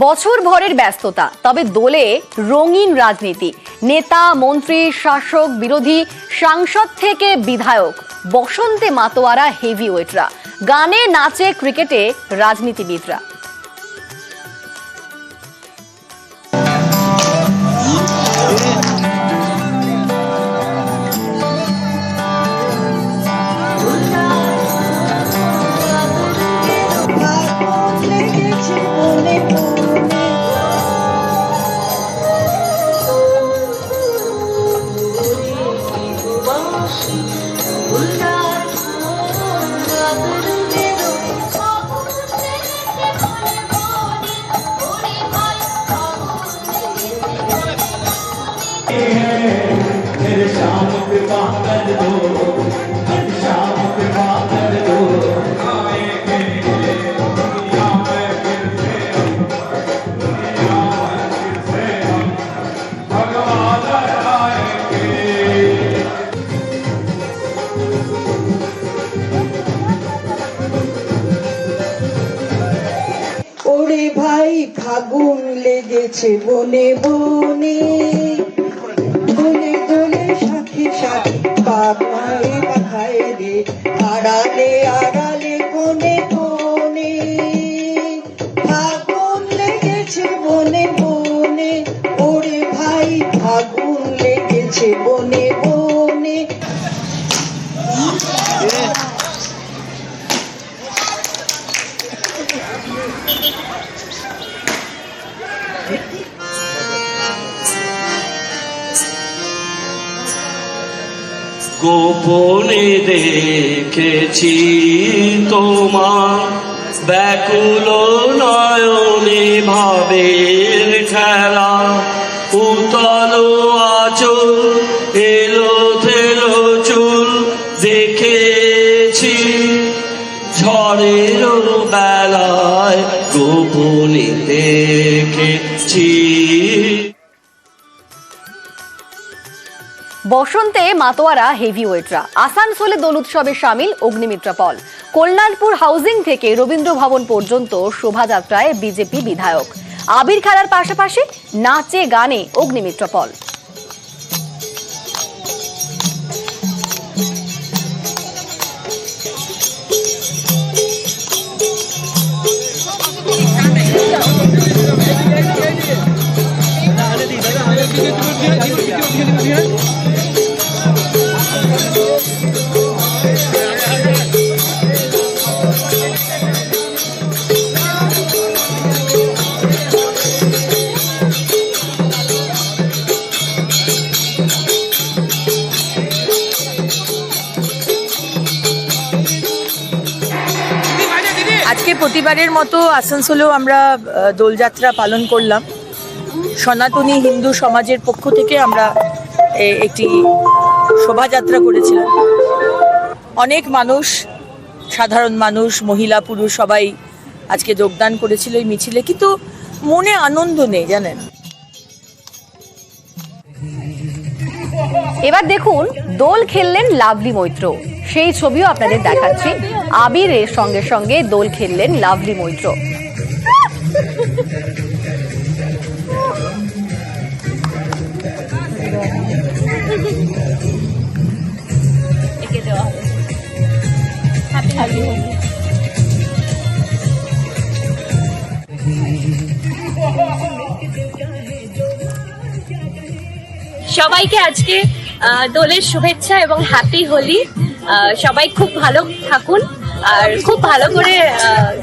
বছর ভরের ব্যস্ততা, তবে দোলে রঙিন রাজনীতি। নেতা, মন্ত্রী, শাসক, বিরোধী, সাংসদ থেকে বিধায়ক, বসন্তে মাতোয়ারা হেভিওয়েটরা, গানে নাচে ক্রিকেটে রাজনীতিবিদরা। ওরে ভাই ফাগুন লেগেছে বনে বনে, দোলে দোলে সাথে সাথে পাখায় পাখায় রে, আড়ালে আড়ালে কোনে কোনে। ফাগুন লেগেছে বনে বনে, ওরে ভাই ফাগুন লেগেছে বনে বনে। গোপনে দেখেছি তোমার ব্যাকুল নয়নে ভাবের খেলা, উতল আঁচল এলো থেলো চুল দেখেছি ঝড়ের বেলায়, গোপনে দেখেছি। বসন্তে মাতোয়ারা হেভিওয়েটরা, আসানসোলে দোল উৎসবে সামিল অগ্নিমিত্রা পল। কল্যাণপুর হাউজিং থেকে রবীন্দ্র ভবন পর্যন্ত শোভাযাত্রায় বিজেপি বিধায়ক। আবির খেলার পাশাপাশি নাচে গানে অগ্নিমিত্রা পল। আজকে প্রতিবারের মতো আসানসোলেও আমরা দোলযাত্রা পালন করলাম। সনাতনী হিন্দু সমাজের পক্ষ থেকে আমরা একটি শোভাযাত্রা করেছিলাম। অনেক মানুষ, সাধারণ মানুষ, মহিলা পুরুষ সবাই আজকে যোগদান করেছিল এই মিছিলে, কিন্তু মনে আনন্দ নেই, জানেন। এবার দেখুন দোল খেললেন লাভলি মৈত্র, সেই ছবিও আপনাদের দেখাচ্ছি। আবিরের সঙ্গে সঙ্গে দোল খেললেন লাভলি মৈত্র। সবাইকে আজকে দোলের শুভেচ্ছা এবং হ্যাপি হোলি। সবাই খুব ভালো থাকুন আর খুব ভালো করে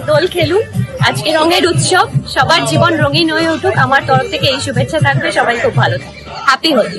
দোল খেলুন। আজকে রঙের উৎসব, সবার জীবন রঙিন হয়ে উঠুক, আমার তরফ থেকে এই শুভেচ্ছা থাকবে। সবাই খুব ভালো থাকুন, হ্যাপি হোলি।